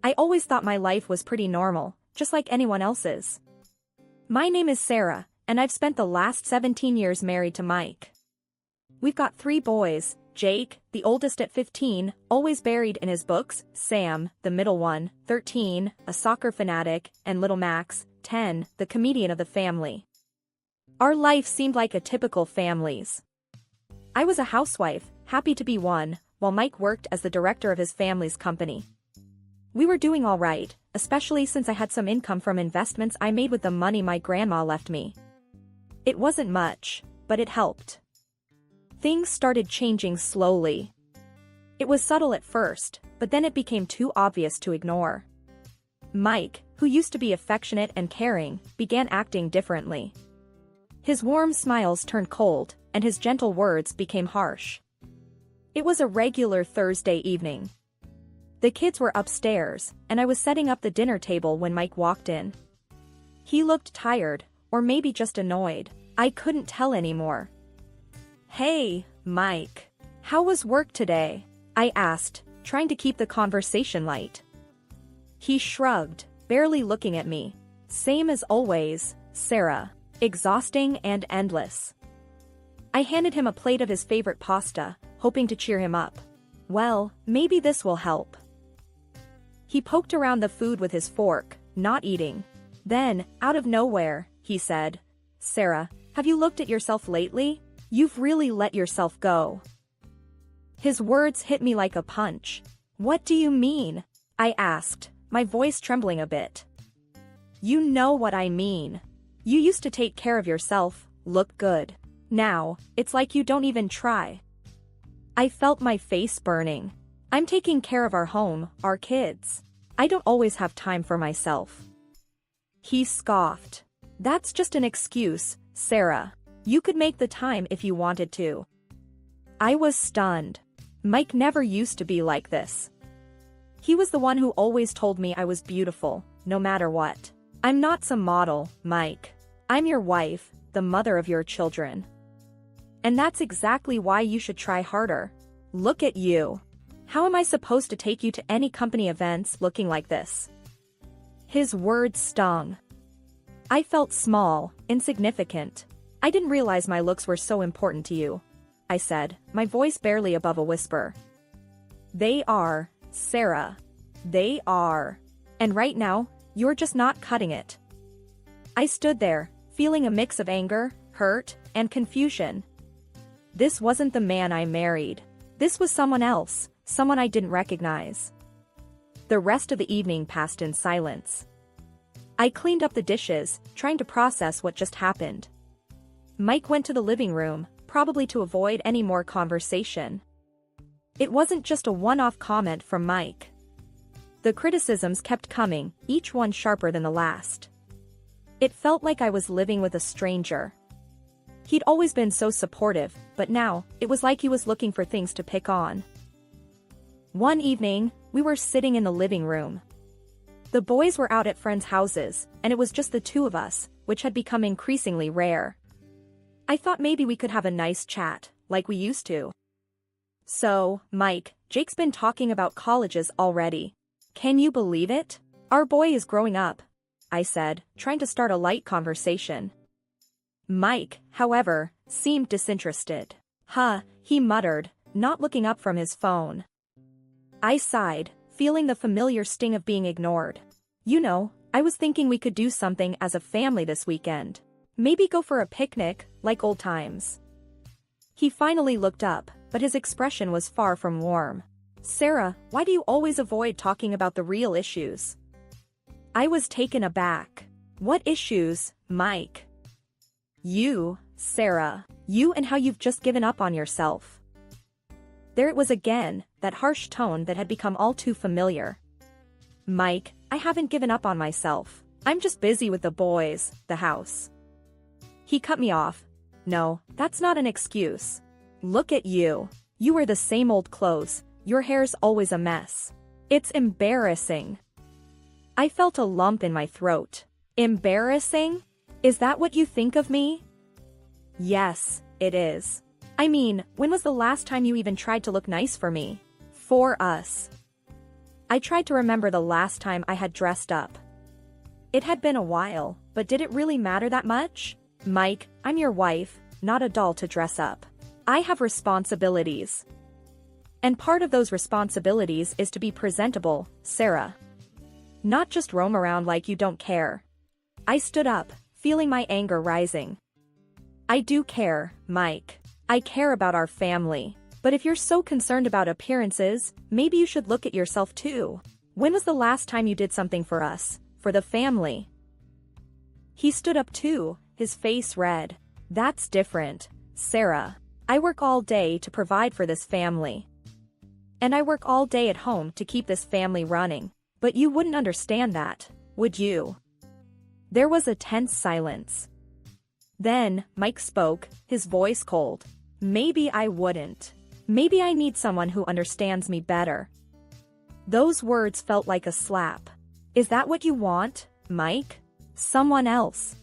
I always thought my life was pretty normal, just like anyone else's. My name is Sarah, and I've spent the last 17 years married to Mike. We've got 3 boys, Jake, the oldest at 15, always buried in his books, Sam, the middle one, 13, a soccer fanatic, and little Max, 10, the comedian of the family. Our life seemed like a typical family's. I was a housewife, happy to be one, while Mike worked as the director of his family's company. We were doing all right, especially since I had some income from investments I made with the money my grandma left me. It wasn't much, but it helped. Things started changing slowly. It was subtle at first, but then it became too obvious to ignore. Mike, who used to be affectionate and caring, began acting differently. His warm smiles turned cold, and his gentle words became harsh. It was a regular Thursday evening. The kids were upstairs, and I was setting up the dinner table when Mike walked in. He looked tired, or maybe just annoyed. I couldn't tell anymore. "Hey, Mike. How was work today?" I asked, trying to keep the conversation light. He shrugged, barely looking at me. "Same as always, Sarah. Exhausting and endless." I handed him a plate of his favorite pasta, hoping to cheer him up. "Well, maybe this will help." He poked around the food with his fork, not eating. Then, out of nowhere, he said, "Sarah, have you looked at yourself lately? You've really let yourself go." His words hit me like a punch. "What do you mean?" I asked, my voice trembling a bit. "You know what I mean. You used to take care of yourself, look good. Now, it's like you don't even try." I felt my face burning. I'm taking care of our home, our kids. I don't always have time for myself. He scoffed. "That's just an excuse, Sarah. You could make the time if you wanted to." I was stunned. Mike never used to be like this. He was the one who always told me I was beautiful, no matter what. "I'm not some model, Mike. I'm your wife, the mother of your children. And that's exactly why you should try harder. Look at you. How am I supposed to take you to any company events looking like this?" His words stung. I felt small, insignificant. "I didn't realize my looks were so important to you," I said, my voice barely above a whisper. "They are, Sarah. They are. And right now, you're just not cutting it." I stood there, feeling a mix of anger, hurt, and confusion. This wasn't the man I married. This was someone else, someone I didn't recognize. The rest of the evening passed in silence. I cleaned up the dishes, trying to process what just happened. Mike went to the living room, probably to avoid any more conversation. It wasn't just a one-off comment from Mike. The criticisms kept coming, each one sharper than the last. It felt like I was living with a stranger. He'd always been so supportive, but now, it was like he was looking for things to pick on. One evening, we were sitting in the living room. The boys were out at friends' houses, and it was just the 2 of us, which had become increasingly rare. I thought maybe we could have a nice chat, like we used to. "So, Mike, Jake's been talking about colleges already. Can you believe it? Our boy is growing up," I said, trying to start a light conversation. Mike, however, seemed disinterested. "Huh," he muttered, not looking up from his phone. I sighed, feeling the familiar sting of being ignored. "You know, I was thinking we could do something as a family this weekend. Maybe go for a picnic, like old times." He finally looked up, but his expression was far from warm. "Sarah, why do you always avoid talking about the real issues?" I was taken aback. "What issues, Mike?" "You, Sarah. You and how you've just given up on yourself." There it was again, that harsh tone that had become all too familiar. "Mike, I haven't given up on myself. I'm just busy with the boys, the house." He cut me off. "No, that's not an excuse. Look at you. You wear the same old clothes, your hair's always a mess. It's embarrassing." I felt a lump in my throat. Embarrassing? Is that what you think of me? Yes, it is. I mean, when was the last time you even tried to look nice for me? For us. I tried to remember the last time I had dressed up. It had been a while, but did it really matter that much? Mike, I'm your wife, not a doll to dress up. I have responsibilities. And part of those responsibilities is to be presentable, Sarah. Not just roam around like you don't care. I stood up, feeling my anger rising. I do care, Mike. I care about our family. But if you're so concerned about appearances, maybe you should look at yourself too. When was the last time you did something for us, for the family? He stood up too, his face red. That's different, Sarah. I work all day to provide for this family. And I work all day at home to keep this family running. But you wouldn't understand that, would you? There was a tense silence. Then, Mike spoke, his voice cold. Maybe I wouldn't. Maybe I need someone who understands me better. Those words felt like a slap. Is that what you want, Mike? Someone else?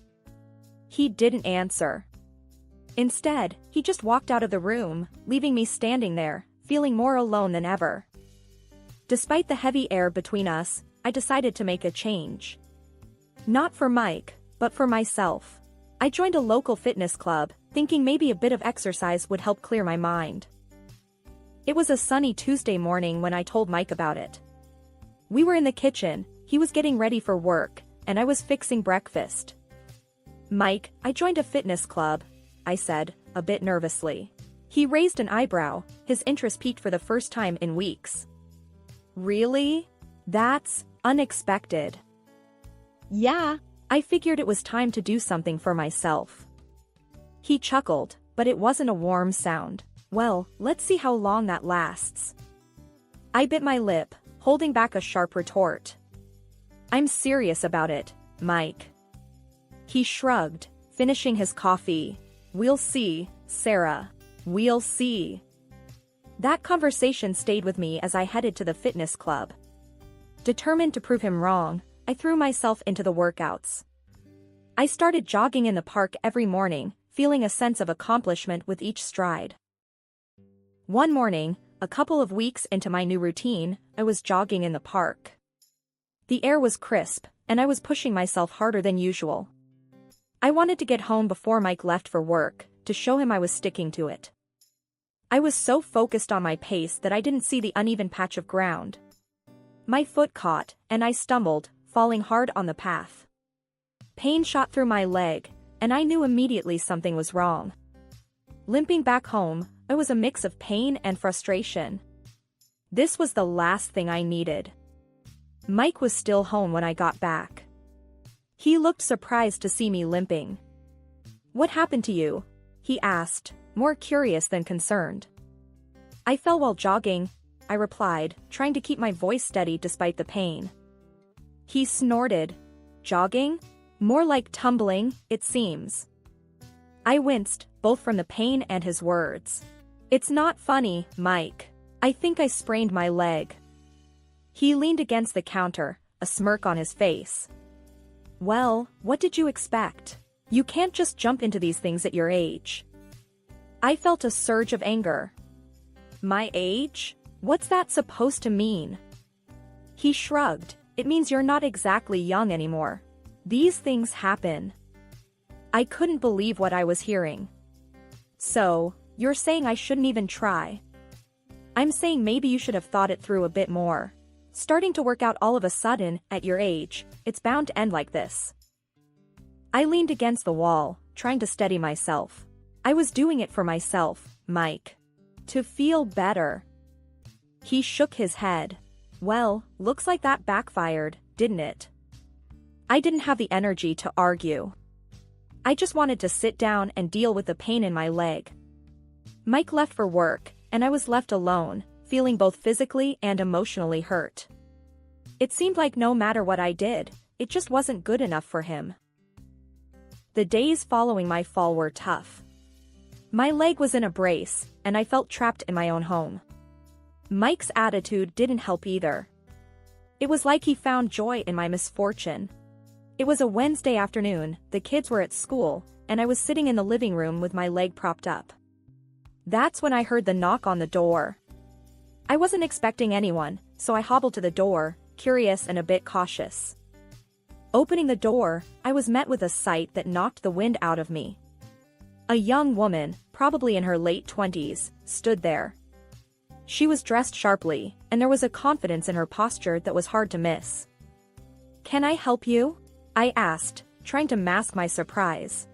He didn't answer. Instead, he just walked out of the room, leaving me standing there, feeling more alone than ever. Despite the heavy air between us, I decided to make a change. Not for Mike, but for myself. I joined a local fitness club, thinking maybe a bit of exercise would help clear my mind. It was a sunny Tuesday morning when I told Mike about it. We were in the kitchen, he was getting ready for work, and I was fixing breakfast. Mike, I joined a fitness club, I said, a bit nervously. He raised an eyebrow, his interest piqued for the first time in weeks. Really? That's unexpected. Yeah, I figured it was time to do something for myself. He chuckled, but it wasn't a warm sound. Well, let's see how long that lasts. I bit my lip, holding back a sharp retort. I'm serious about it, Mike. He shrugged, finishing his coffee. We'll see, Sarah. We'll see. That conversation stayed with me as I headed to the fitness club. Determined to prove him wrong, I threw myself into the workouts. I started jogging in the park every morning, feeling a sense of accomplishment with each stride. One morning, a couple of weeks into my new routine, I was jogging in the park. The air was crisp, and I was pushing myself harder than usual. I wanted to get home before Mike left for work, to show him I was sticking to it. I was so focused on my pace that I didn't see the uneven patch of ground. My foot caught, and I stumbled, falling hard on the path. Pain shot through my leg, and I knew immediately something was wrong. Limping back home, I was a mix of pain and frustration. This was the last thing I needed. Mike was still home when I got back. He looked surprised to see me limping. What happened to you? He asked, more curious than concerned. I fell while jogging, I replied, trying to keep my voice steady despite the pain. He snorted. Jogging? More like tumbling, it seems. I winced, both from the pain and his words. It's not funny, Mike. I think I sprained my leg. He leaned against the counter, a smirk on his face. Well, what did you expect? You can't just jump into these things at your age. I felt a surge of anger. My age? What's that supposed to mean? He shrugged. It means you're not exactly young anymore. These things happen. I couldn't believe what I was hearing. So, you're saying I shouldn't even try? I'm saying maybe you should have thought it through a bit more. Starting to work out all of a sudden, at your age, it's bound to end like this. I leaned against the wall, trying to steady myself. I was doing it for myself, Mike. To feel better. He shook his head. Well, looks like that backfired, didn't it? I didn't have the energy to argue. I just wanted to sit down and deal with the pain in my leg. Mike left for work, and I was left alone, feeling both physically and emotionally hurt. It seemed like no matter what I did, it just wasn't good enough for him. The days following my fall were tough. My leg was in a brace, and I felt trapped in my own home. Mike's attitude didn't help either. It was like he found joy in my misfortune. It was a Wednesday afternoon, the kids were at school, and I was sitting in the living room with my leg propped up. That's when I heard the knock on the door. I wasn't expecting anyone, so I hobbled to the door, curious and a bit cautious. Opening the door, I was met with a sight that knocked the wind out of me. A young woman, probably in her late 20s, stood there. She was dressed sharply, and there was a confidence in her posture that was hard to miss. "Can I help you?" I asked, trying to mask my surprise.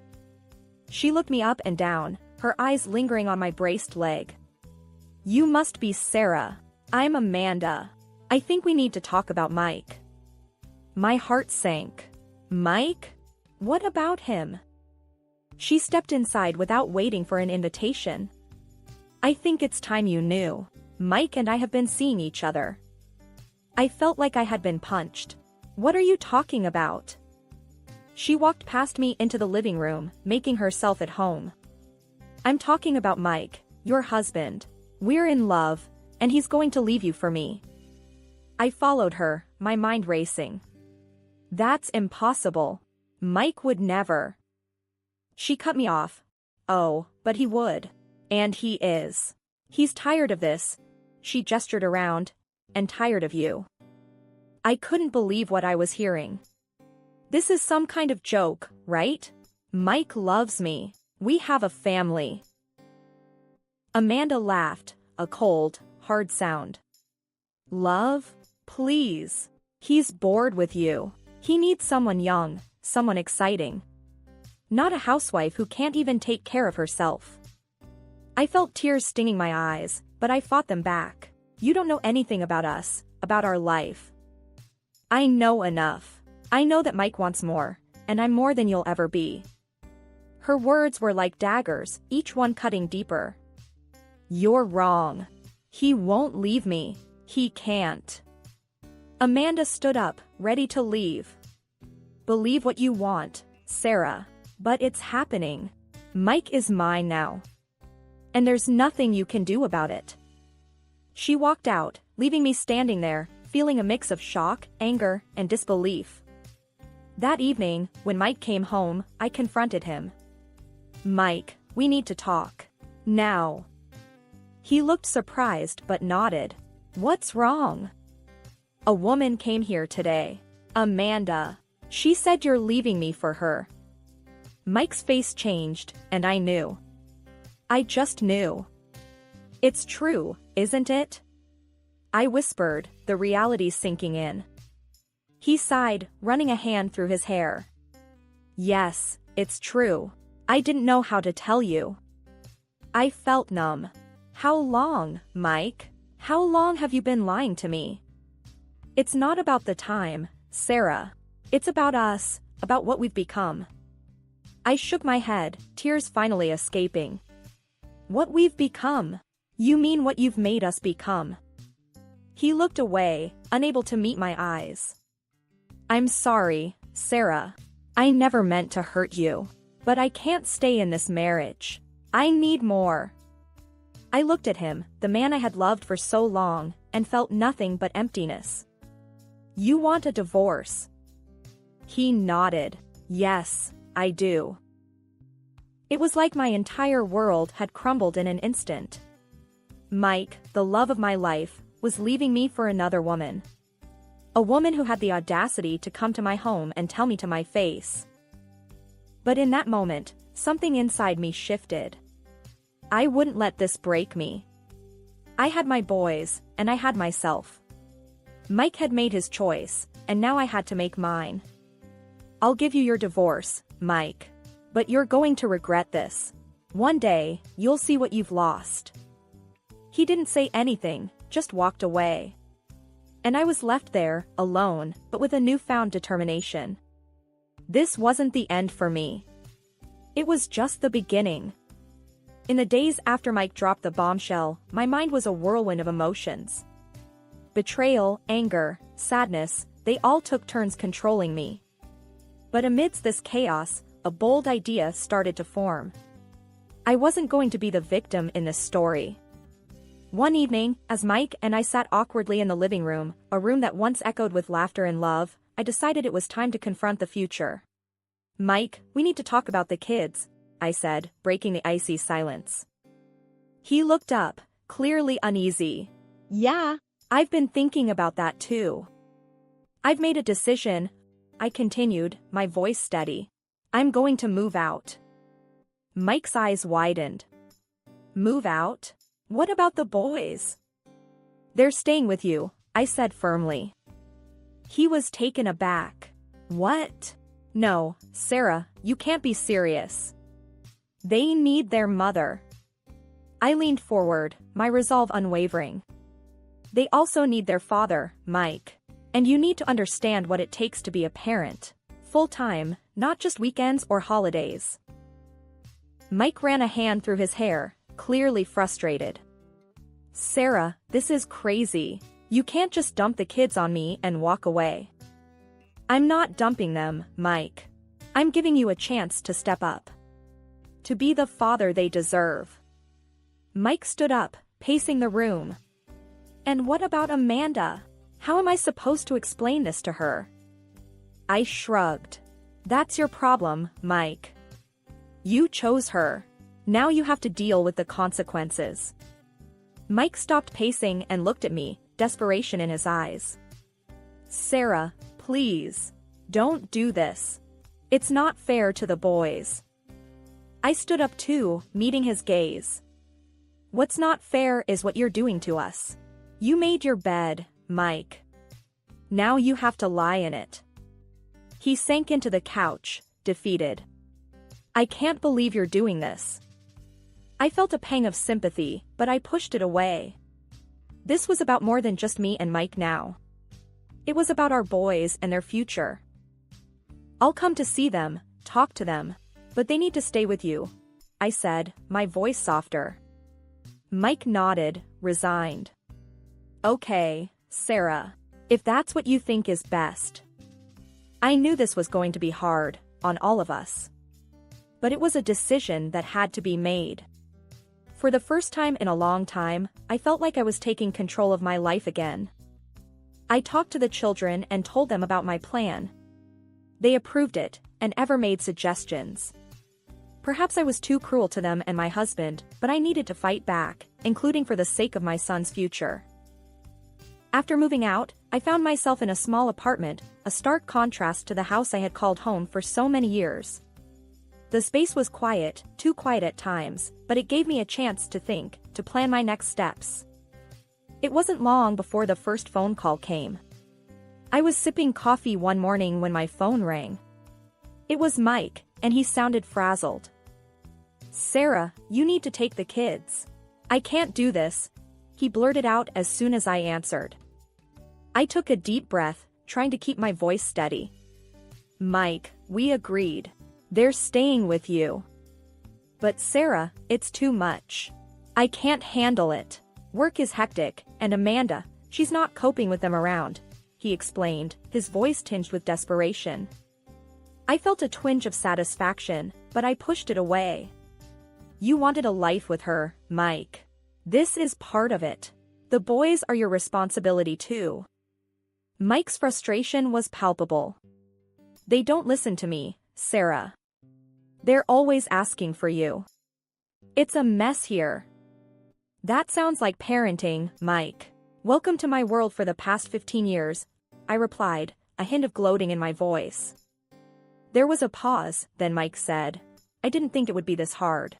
She looked me up and down, her eyes lingering on my braced leg. "You must be Sarah. I'm Amanda. I think we need to talk about Mike." My heart sank. Mike? What about him? She stepped inside without waiting for an invitation. "I think it's time you knew. Mike and I have been seeing each other." I felt like I had been punched. "What are you talking about?" She walked past me into the living room, making herself at home. "I'm talking about Mike, your husband. We're in love, and he's going to leave you for me." I followed her, my mind racing. "That's impossible. Mike would never." She cut me off. "Oh, but he would. And he is. He's tired of this." She gestured around. "And tired of you." I couldn't believe what I was hearing. This is some kind of joke, right? Mike loves me. We have a family. Amanda laughed, a cold, hard sound. "Love? Please. He's bored with you. He needs someone young, someone exciting. Not a housewife who can't even take care of herself." I felt tears stinging my eyes, but I fought them back. "You don't know anything about us, about our life." "I know enough. I know that Mike wants more, and I'm more than you'll ever be." Her words were like daggers, each one cutting deeper. "You're wrong. He won't leave me. He can't." Amanda stood up, ready to leave. "Believe what you want, Sarah. But it's happening. Mike is mine now. And there's nothing you can do about it." She walked out, leaving me standing there, feeling a mix of shock, anger, and disbelief. That evening, when Mike came home, I confronted him. "Mike, we need to talk. Now." He looked surprised but nodded. "What's wrong?" "A woman came here today. Amanda. She said you're leaving me for her." Mike's face changed, and I knew. I just knew. "It's true, isn't it?" I whispered, the reality sinking in. He sighed, running a hand through his hair. "Yes, it's true. I didn't know how to tell you." I felt numb. "How long, Mike? How long have you been lying to me?" "It's not about the time, Sarah. It's about us, about what we've become." I shook my head, tears finally escaping. "What we've become? You mean what you've made us become?" He looked away, unable to meet my eyes. "I'm sorry, Sarah. I never meant to hurt you. But I can't stay in this marriage. I need more." I looked at him, the man I had loved for so long, and felt nothing but emptiness. "You want a divorce?" He nodded. "Yes, I do." It was like my entire world had crumbled in an instant. Mike, the love of my life, was leaving me for another woman. A woman who had the audacity to come to my home and tell me to my face. But in that moment, something inside me shifted. I wouldn't let this break me. I had my boys, and I had myself. Mike had made his choice, and now I had to make mine. "I'll give you your divorce, Mike. But you're going to regret this. One day, you'll see what you've lost." He didn't say anything, just walked away. And I was left there, alone, but with a newfound determination. This wasn't the end for me. It was just the beginning. In the days after Mike dropped the bombshell, my mind was a whirlwind of emotions. Betrayal, anger, sadness, they all took turns controlling me. But amidst this chaos, a bold idea started to form. I wasn't going to be the victim in this story. One evening, as Mike and I sat awkwardly in the living room, a room that once echoed with laughter and love, I decided it was time to confront the future. "Mike, we need to talk about the kids," I said, breaking the icy silence. He looked up, clearly uneasy. "Yeah, I've been thinking about that too. I've made a decision, I continued, my voice steady. I'm going to move out. Mike's eyes widened. Move out? What about the boys? They're staying with you, I said firmly. He was taken aback. What? No, Sarah, you can't be serious. They need their mother. I leaned forward, my resolve unwavering. They also need their father, Mike. And you need to understand what it takes to be a parent. Full-time, not just weekends or holidays. Mike ran a hand through his hair, clearly frustrated. Sarah, this is crazy. You can't just dump the kids on me and walk away. I'm not dumping them, Mike. I'm giving you a chance to step up. To be the father they deserve. Mike stood up, pacing the room. And what about Amanda? How am I supposed to explain this to her? I shrugged. That's your problem, Mike. You chose her. Now you have to deal with the consequences. Mike stopped pacing and looked at me, desperation in his eyes. Sarah, please. Don't do this. It's not fair to the boys. I stood up too, meeting his gaze. What's not fair is what you're doing to us. You made your bed, Mike. Now you have to lie in it. He sank into the couch, defeated. I can't believe you're doing this. I felt a pang of sympathy, but I pushed it away. This was about more than just me and Mike now. It was about our boys and their future. I'll come to see them, talk to them, but they need to stay with you, I said, my voice softer. Mike nodded, resigned. Okay, Sarah. If that's what you think is best. I knew this was going to be hard, on all of us. But it was a decision that had to be made. For the first time in a long time, I felt like I was taking control of my life again. I talked to the children and told them about my plan. They approved it, and ever made suggestions. Perhaps I was too cruel to them and my husband, but I needed to fight back, including for the sake of my son's future. After moving out, I found myself in a small apartment, a stark contrast to the house I had called home for so many years. The space was quiet, too quiet at times, but it gave me a chance to think, to plan my next steps. It wasn't long before the first phone call came. I was sipping coffee one morning when my phone rang. It was Mike, and he sounded frazzled. Sarah, you need to take the kids. I can't do this, he blurted out as soon as I answered. I took a deep breath, trying to keep my voice steady. Mike, we agreed. They're staying with you. But Sarah, it's too much. I can't handle it. Work is hectic, and Amanda, she's not coping with them around, he explained, his voice tinged with desperation. I felt a twinge of satisfaction, but I pushed it away. You wanted a life with her, Mike. This is part of it. The boys are your responsibility too. Mike's frustration was palpable. They don't listen to me, Sarah. They're always asking for you. It's a mess here. That sounds like parenting, Mike. Welcome to my world for the past 15 years, I replied, a hint of gloating in my voice. There was a pause, then Mike said, I didn't think it would be this hard.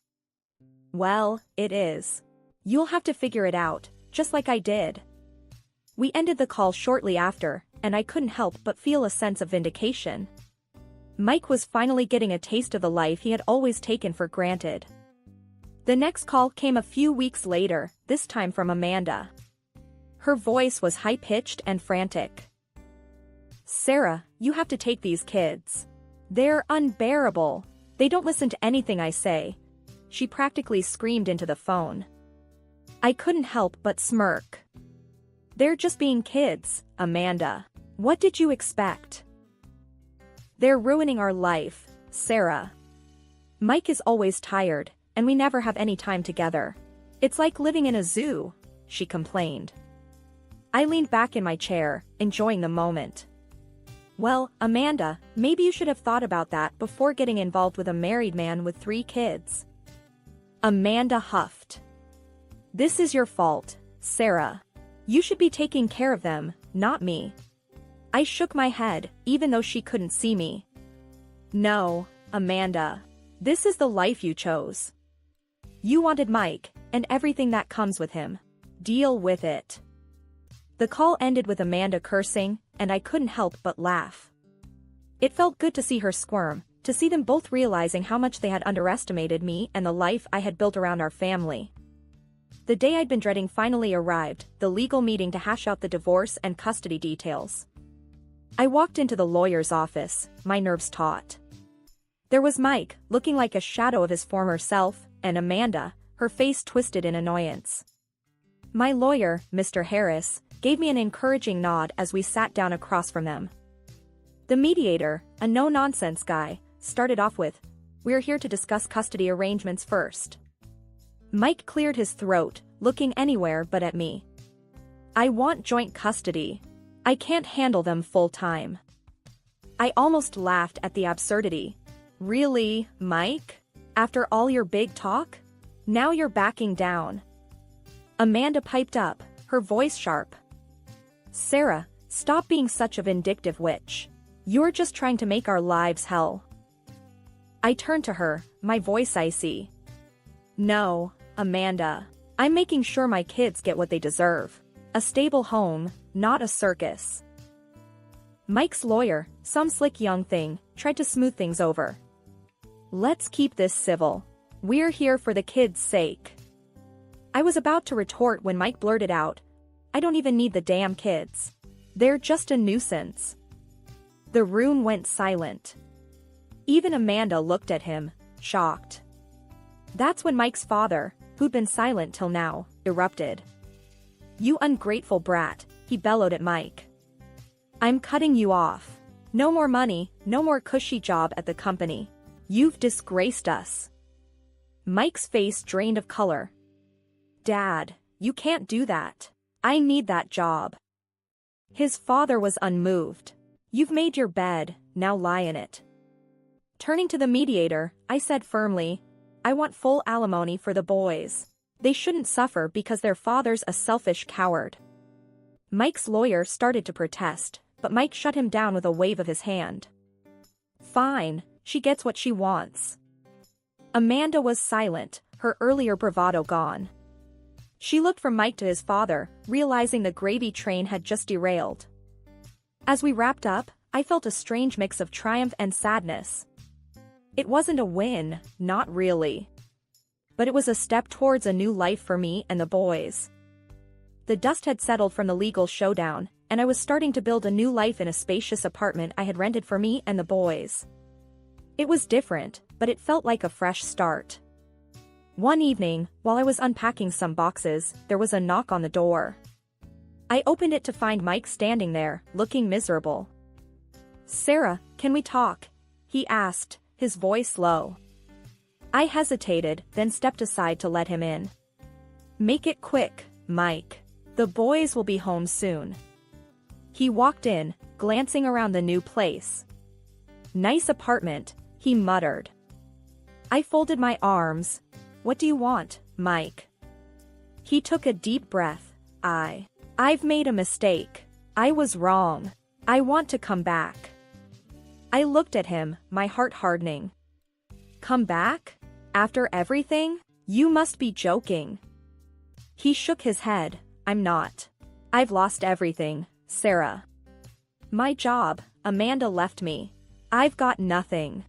Well, it is. You'll have to figure it out, just like I did. We ended the call shortly after, and I couldn't help but feel a sense of vindication. Mike was finally getting a taste of the life he had always taken for granted. The next call came a few weeks later, this time from Amanda. Her voice was high-pitched and frantic. Sarah, you have to take these kids. They're unbearable. They don't listen to anything I say. She practically screamed into the phone. I couldn't help but smirk. They're just being kids, Amanda. What did you expect? They're ruining our life, Sarah. Mike is always tired, and we never have any time together. It's like living in a zoo, she complained. I leaned back in my chair, enjoying the moment. Well, Amanda, maybe you should have thought about that before getting involved with a married man with 3 kids. Amanda huffed. This is your fault, Sarah. You should be taking care of them, not me. I shook my head, even though she couldn't see me. No, Amanda. This is the life you chose. You wanted Mike, and everything that comes with him. Deal with it. The call ended with Amanda cursing, and I couldn't help but laugh. It felt good to see her squirm, to see them both realizing how much they had underestimated me and the life I had built around our family. The day I'd been dreading finally arrived, the legal meeting to hash out the divorce and custody details. I walked into the lawyer's office, my nerves taut. There was Mike, looking like a shadow of his former self, and Amanda, her face twisted in annoyance. My lawyer, Mr. Harris, gave me an encouraging nod as we sat down across from them. The mediator, a no-nonsense guy, started off with, "We're here to discuss custody arrangements first." Mike cleared his throat, looking anywhere but at me. "I want joint custody. I can't handle them full-time." I almost laughed at the absurdity. Really, Mike? After all your big talk? Now you're backing down. Amanda piped up, her voice sharp. "Sarah, stop being such a vindictive witch. You're just trying to make our lives hell." I turned to her, my voice icy. "No, Amanda. I'm making sure my kids get what they deserve. A stable home, not a circus." Mike's lawyer, some slick young thing, tried to smooth things over. "Let's keep this civil. We're here for the kids' sake." I was about to retort when Mike blurted out, "I don't even need the damn kids. They're just a nuisance." The room went silent. Even Amanda looked at him, shocked. That's when Mike's father, who'd been silent till now, erupted. "You ungrateful brat," he bellowed at Mike. "I'm cutting you off. No more money, no more cushy job at the company. You've disgraced us." Mike's face drained of color. "Dad, you can't do that. I need that job." His father was unmoved. "You've made your bed, now lie in it." Turning to the mediator, I said firmly, "I want full alimony for the boys. They shouldn't suffer because their father's a selfish coward." Mike's lawyer started to protest, but Mike shut him down with a wave of his hand. "Fine, she gets what she wants." Amanda was silent, her earlier bravado gone. She looked from Mike to his father, realizing the gravy train had just derailed. As we wrapped up, I felt a strange mix of triumph and sadness. It wasn't a win, not really. But it was a step towards a new life for me and the boys. The dust had settled from the legal showdown, and I was starting to build a new life in a spacious apartment I had rented for me and the boys. It was different, but it felt like a fresh start. One evening, while I was unpacking some boxes, there was a knock on the door. I opened it to find Mike standing there, looking miserable. "Sarah, can we talk?" he asked, his voice low. I hesitated, then stepped aside to let him in. "Make it quick, Mike. The boys will be home soon." He walked in, glancing around the new place. "Nice apartment," he muttered. I folded my arms. "What do you want, Mike?" He took a deep breath. I've made a mistake. I was wrong. I want to come back." I looked at him, my heart hardening. "Come back? After everything? You must be joking." He shook his head. "I'm not. I've lost everything, Sarah. My job, Amanda left me. I've got nothing."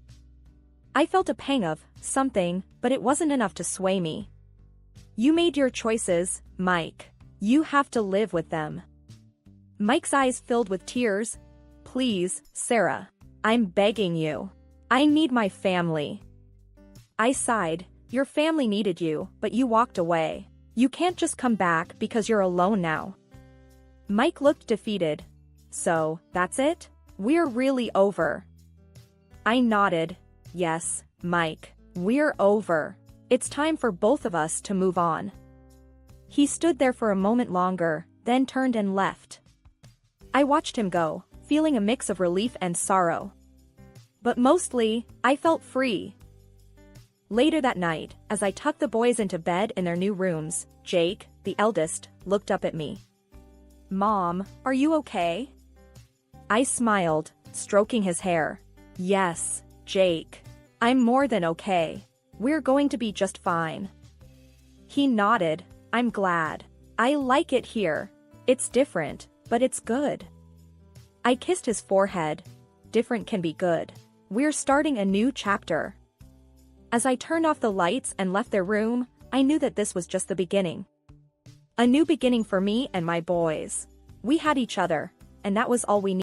I felt a pang of something, but it wasn't enough to sway me. "You made your choices, Mike. You have to live with them." Mike's eyes filled with tears. "Please, Sarah. I'm begging you. I need my family." I sighed. "Your family needed you, but you walked away. You can't just come back because you're alone now." Mike looked defeated. "So, that's it? We're really over?" I nodded. "Yes, Mike, we're over. It's time for both of us to move on." He stood there for a moment longer, then turned and left. I watched him go, feeling a mix of relief and sorrow. But mostly, I felt free. Later that night, as I tucked the boys into bed in their new rooms, Jake, the eldest, looked up at me. Mom, are you okay? I smiled, stroking his hair. Yes, Jake. I'm more than okay. We're going to be just fine. He nodded. I'm glad. I like it here. It's different, but it's good. I kissed his forehead. Different can be good. We're starting a new chapter. As I turned off the lights and left their room, I knew that this was just the beginning. A new beginning for me and my boys. We had each other, and that was all we needed.